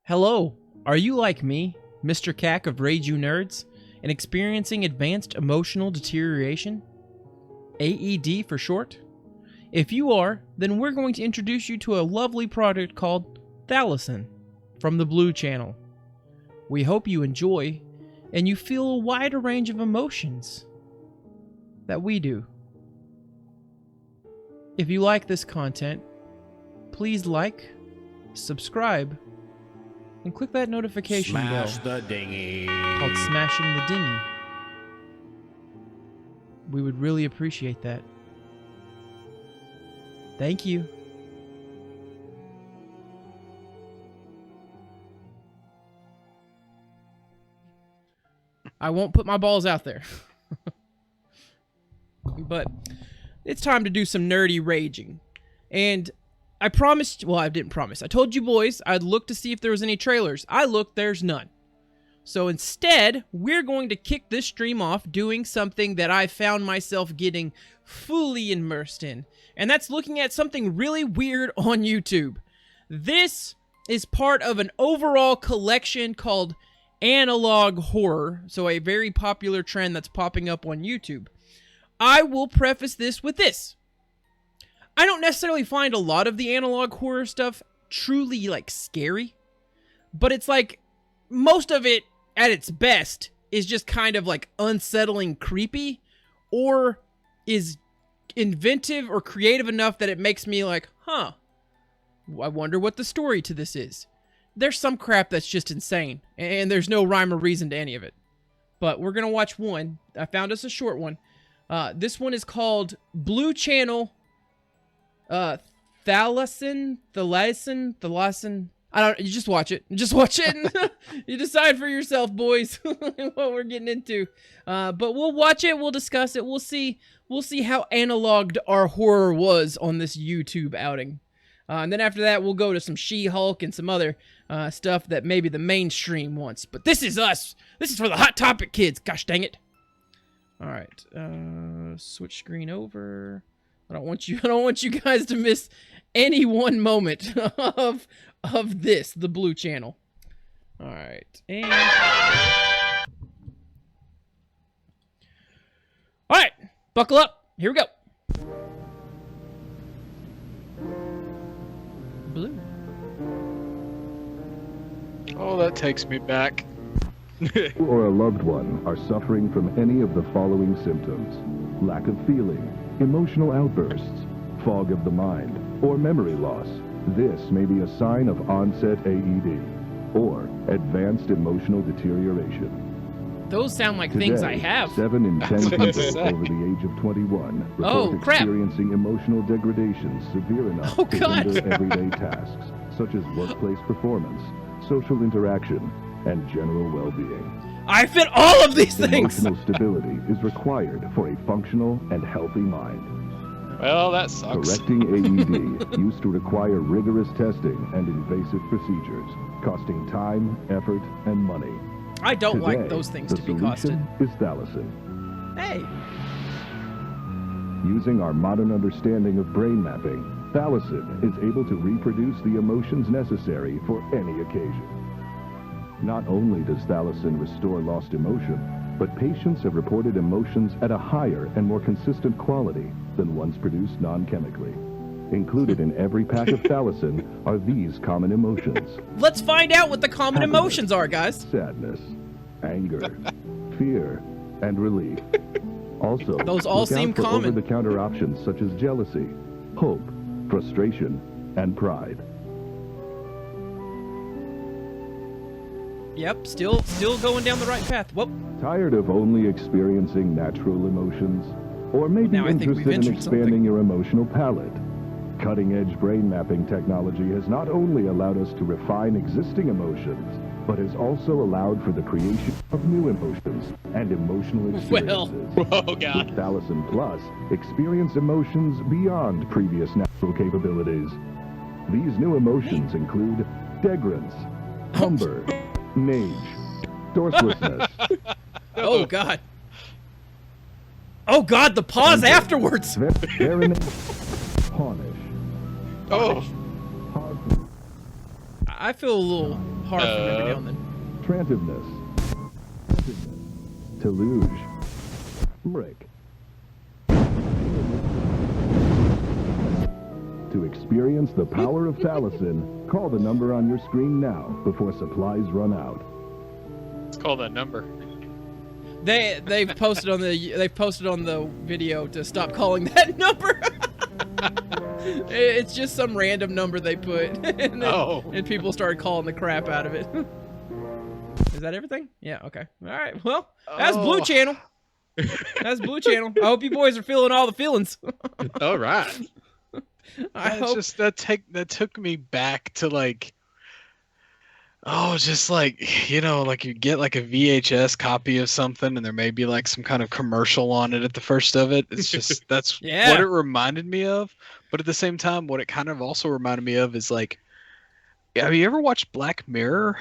Hello, are you like me, Mr. Cack of Rage You Nerds, and experiencing advanced emotional deterioration? AED for short? If you are, then we're going to introduce you to a lovely product called THALASIN from the Blue Channel. We hope you enjoy and you feel a wider range of emotions that we do. If you like this content, please like, subscribe, and click that notification bell the dinghy. called Smashing the Dinghy. We would really appreciate that. Thank you. I won't put my balls out there. But it's time to do some nerdy raging. And I promised, well, I didn't promise. I told you boys I'd look to see if there was any trailers. I looked, there's none. So instead, we're going to kick this stream off doing something that I found myself getting fully immersed in. And that's looking at something really weird on YouTube. This is part of an overall collection called analog horror. So a very popular trend that's popping up on YouTube. I will preface this with this. I don't necessarily find a lot of the analog horror stuff truly, like, scary. But it's like, most of it, at its best, is just kind of, like, unsettling creepy. Or is inventive or creative enough that it makes me like, huh, I wonder what the story to this is. There's some crap that's just insane. And there's no rhyme or reason to any of it. But we're going to watch one. I found us a short one. This one is called Blue Channel... THALASIN. I don't, you just watch it. Just watch it and you decide for yourself, boys, what we're getting into. But we'll watch it, we'll discuss it, we'll see how analoged our horror was on this YouTube outing. And then after that, we'll go to some She-Hulk and some other stuff that maybe the mainstream wants. But this is us. This is for the Hot Topic kids. Gosh dang it. All right. Switch screen over. I don't want you guys to miss any one moment of this, the Blue Channel. All right. And all right, buckle up. Here we go. Blue. Oh, that takes me back. Or a loved one are suffering from any of the following symptoms: lack of feeling, emotional outbursts, fog of the mind, or memory loss. This may be a sign of onset AED or advanced emotional deterioration. Those sound like Today, things I have. 7 in 10 That's what I people said. over the age of 21 report Oh, crap. experiencing emotional degradation severe enough Oh, to God. hinder everyday tasks, such as workplace performance, social interaction, and general well-being. I fit all of these things. Emotional stability is required for a functional and healthy mind. Well, that sucks. Correcting AED used to require rigorous testing and invasive procedures, costing time, effort, and money. I don't Today, like those things the to be costed. solution is THALASIN. Hey. Using our modern understanding of brain mapping, THALASIN is able to reproduce the emotions necessary for any occasion. Not only does THALASIN restore lost emotion, but patients have reported emotions at a higher and more consistent quality than ones produced non-chemically. Included in every pack of THALASIN are these common emotions: Let's find out what the common Happiness. emotions are, guys. sadness, anger, fear, and relief. Also, Those all look seem out for common. over-the-counter options such as jealousy, hope, frustration, and pride. Yep, still going down the right path. Whoop. Tired of only experiencing natural emotions? Or maybe Now I think we've interested in entered expanding something. your emotional palette? Cutting-edge brain mapping technology has not only allowed us to refine existing emotions, but has also allowed for the creation of new emotions and emotional Well. experiences. Oh, God. With THALASIN Plus, experience emotions beyond previous natural capabilities. These new emotions include degrance, humber, nage, dorselessness, Oh, God. Oh, God, the pause afterwards. veronate, pawnish, Oh, hard. I feel a little harp from every now and then. Trantiveness. Teluge. Brick. To experience the power of Thalasin, call the number on your screen now before supplies run out. Let's call that number. They've posted on the video to stop calling that number. It's just some random number they put, and people started calling the crap out of it. Is that everything? Yeah. Okay. All right. Well, that's Blue Channel. That's Blue Channel. I hope you boys are feeling all the feelings. All right. That took me back to like, just like, you know, like you get like a VHS copy of something and there may be like some kind of commercial on it at the first of it. It's just, that's what it reminded me of. But at the same time, what it kind of also reminded me of is like, have you ever watched Black Mirror?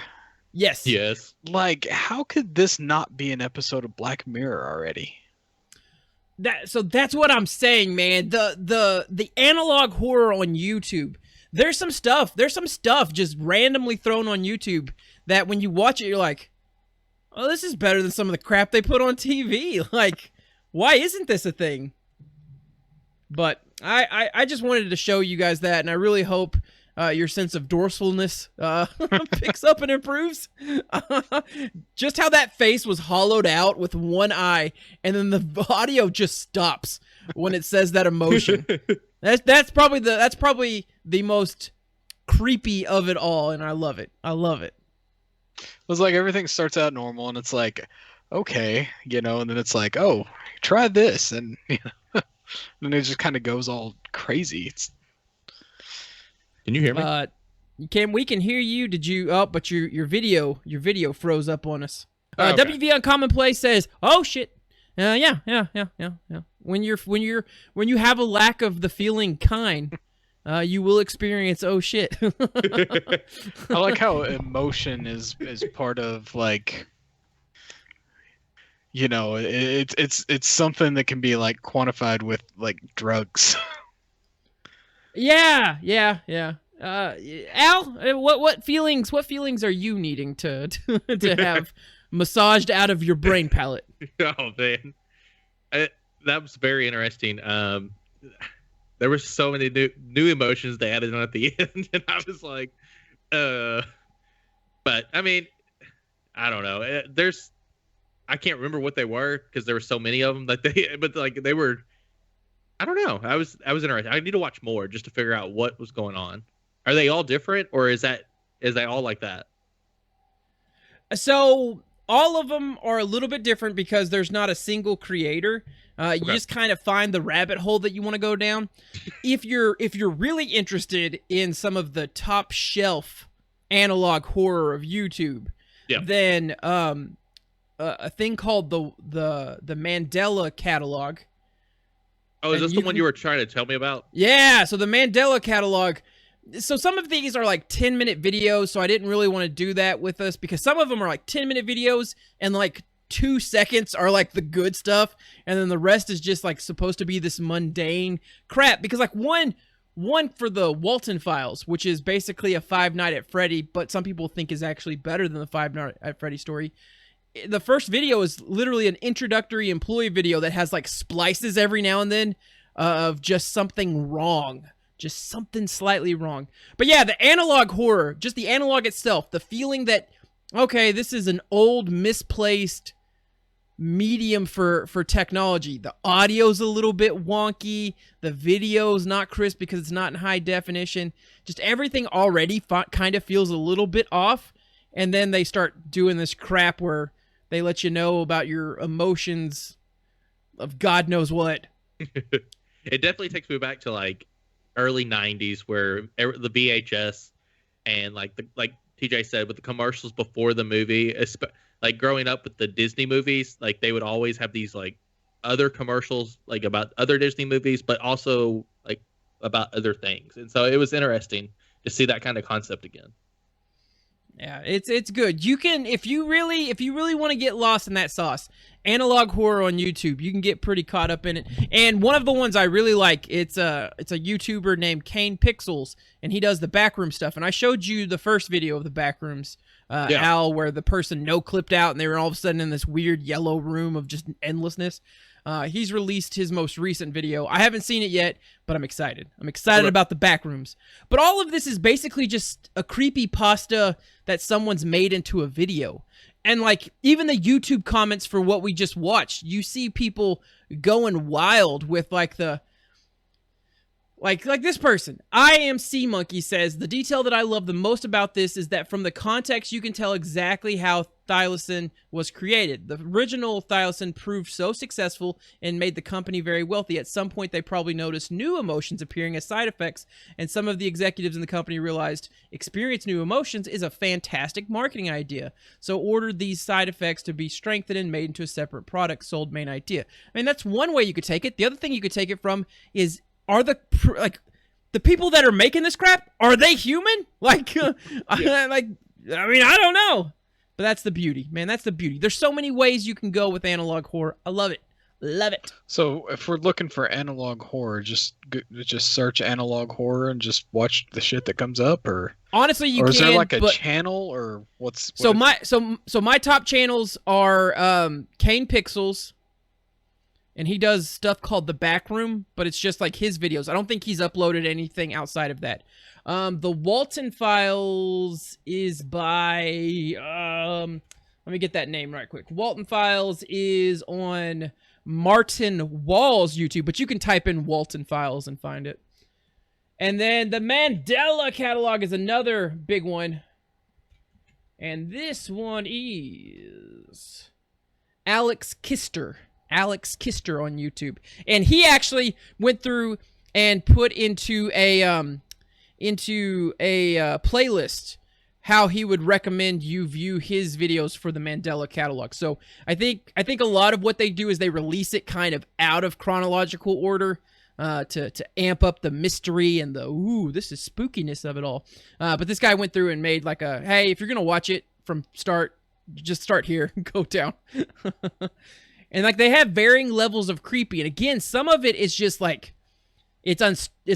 Yes. Yes. Like, how could this not be an episode of Black Mirror already? So that's what I'm saying, man. The analog horror on YouTube. There's some stuff just randomly thrown on YouTube that when you watch it, you're like, oh, this is better than some of the crap they put on TV. Like, why isn't this a thing? But I just wanted to show you guys that, and I really hope your sense of dorsalness picks up and improves. Just how that face was hollowed out with one eye, and then the audio just stops when it says that emotion. That's probably the most creepy of it all, and I love it. I love it. It was like everything starts out normal, and it's like, okay, you know, and then it's like, oh, try this, and you know, and it just kind of goes all crazy. Can you hear me? We can hear you. Did you? Oh, but your video froze up on us. Okay. WV on Commonplace says, "Oh shit." Yeah. When you have a lack of the feeling kind, you will experience oh shit. I like how emotion is part of, like, you know, it's something that can be like quantified with like drugs. Yeah. Al, what feelings are you needing to have massaged out of your brain palette? Oh man, that was very interesting. There were so many new emotions they added on at the end, and I was like, but I mean, I don't know. I can't remember what they were because there were so many of them but they were. I don't know. I was interested. I need to watch more just to figure out what was going on. Are they all different, or is they all like that? So all of them are a little bit different because there's not a single creator. You just kind of find the rabbit hole that you want to go down. If you're really interested in some of the top shelf analog horror of YouTube, then a thing called the Mandela catalog. Oh, is this the one you were trying to tell me about? Yeah, so the Mandela catalog. So some of these are like 10-minute videos, so I didn't really want to do that with us because some of them are like 10-minute videos and like 2 seconds are like the good stuff, and then the rest is just like supposed to be this mundane crap. Because like one for the Walton Files, which is basically a Five Nights at Freddy, but some people think is actually better than the Five Nights at Freddy story. The first video is literally an introductory employee video that has like splices every now and then of just something wrong. Just something slightly wrong. But yeah, the analog horror, just the analog itself, the feeling that, okay, this is an old, misplaced medium for technology. The audio's a little bit wonky. The video's not crisp because it's not in high definition. Just everything already kind of feels a little bit off. And then they start doing this crap where they let you know about your emotions of God knows what. It definitely takes me back to like early 90s where the VHS and like TJ said with the commercials before the movie, like growing up with the Disney movies, like they would always have these like other commercials like about other Disney movies, but also like about other things. And so it was interesting to see that kind of concept again. Yeah, it's good. You can if you really want to get lost in that sauce, analog horror on YouTube, you can get pretty caught up in it. And one of the ones I really like, it's a YouTuber named Kane Pixels, and he does the backroom stuff. And I showed you the first video of the backrooms, Al, where the person no clipped out and they were all of a sudden in this weird yellow room of just endlessness. He's released his most recent video. I haven't seen it yet, but I'm excited. I'm excited about the backrooms. But all of this is basically just a creepy pasta that someone's made into a video. And like even the YouTube comments for what we just watched, you see people going wild with like the like this person. I Am Sea Monkey says, the detail that I love the most about this is that from the context you can tell exactly how THALASIN was created. The original THALASIN proved so successful and made the company very wealthy. At some point they probably noticed new emotions appearing as side effects, and some of the executives in the company realized experience new emotions is a fantastic marketing idea, so ordered these side effects to be strengthened and made into a separate product sold main idea. I mean, that's one way you could take it. The other thing you could take it from is, are the people that are making this crap, are they human? Like, I mean, I don't know. But that's the beauty, man. That's the beauty. There's so many ways you can go with analog horror. I love it. Love it. So if we're looking for analog horror, just search analog horror and just watch the shit that comes up, or honestly, you or is can, there like a channel, or what's my top channels are Kane Pixels, and he does stuff called The Backroom, but it's just like his videos. I don't think he's uploaded anything outside of that. The Walton Files is by, let me get that name right quick. Walton Files is on Martin Wall's YouTube, but you can type in Walton Files and find it. And then the Mandela Catalog is another big one. And this one is Alex Kister. Alex Kister on YouTube. And he actually went through and put into a playlist how he would recommend you view his videos for the Mandela Catalog. So I think a lot of what they do is they release it kind of out of chronological order to amp up the mystery and the this is spookiness of it all. But this guy went through and made like a, hey, if you're gonna watch it from start, just start here and go down. And like they have varying levels of creepy, and again, some of it is just like it's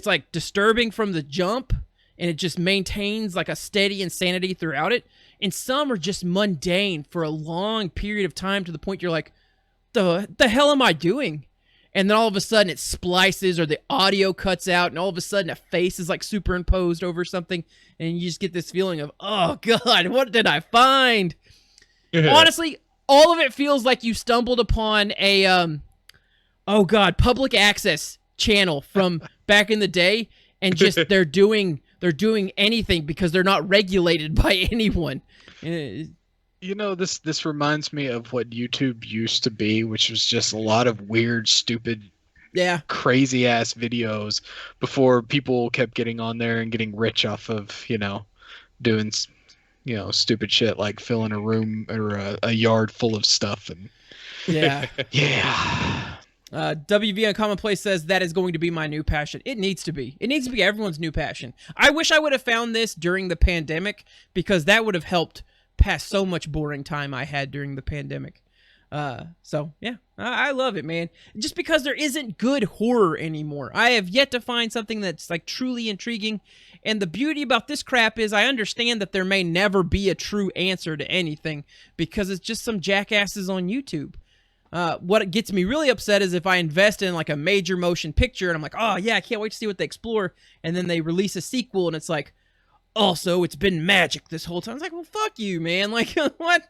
like disturbing from the jump, and it just maintains like a steady insanity throughout it. And some are just mundane for a long period of time to the point you're like, the hell am I doing? And then all of a sudden it splices or the audio cuts out, and all of a sudden a face is like superimposed over something, and you just get this feeling of, oh God, what did I find? Honestly, all of it feels like you stumbled upon a public access channel from back in the day, and just they're doing anything because they're not regulated by anyone. You know, this reminds me of what YouTube used to be, which was just a lot of weird, stupid, crazy ass videos before people kept getting on there and getting rich off of, doing stupid shit like filling a room or a yard full of stuff. And WV Uncommonplace says that is going to be my new passion. It needs to be. It needs to be everyone's new passion. I wish I would have found this during the pandemic, because that would have helped pass so much boring time I had during the pandemic. So yeah, I love it, man. Just because there isn't good horror anymore. I have yet to find something that's like truly intriguing. And the beauty about this crap is I understand that there may never be a true answer to anything, because it's just some jackasses on YouTube. What gets me really upset is if I invest in like a major motion picture and I'm like, oh yeah, I can't wait to see what they explore, and then they release a sequel and it's like, also it's been magic this whole time. It's like, well, fuck you, man. Like, what?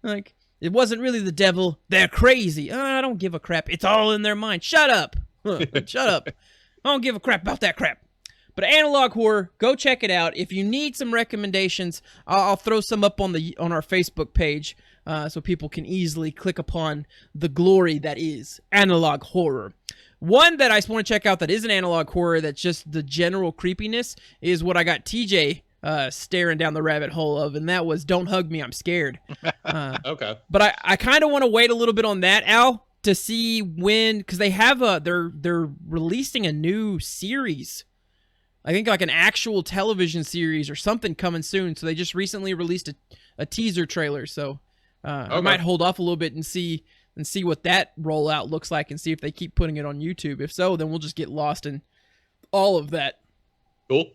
Like, it wasn't really the devil. They're crazy. I don't give a crap. It's all in their mind. Shut up. Shut up. I don't give a crap about that crap. But analog horror, go check it out. If you need some recommendations, I'll throw some up on our Facebook page, so people can easily click upon the glory that is analog horror. One that I just want to check out that is an analog horror that's just the general creepiness is what I got TJ staring down the rabbit hole of, and that was Don't Hug Me, I'm Scared. Okay. But I kind of want to wait a little bit on that, Al, to see when, because they have they're releasing a new series I think like an actual television series or something coming soon. So they just recently released a teaser trailer. So I might hold off a little bit and see what that rollout looks like and see if they keep putting it on YouTube. If so, then we'll just get lost in all of that. Cool.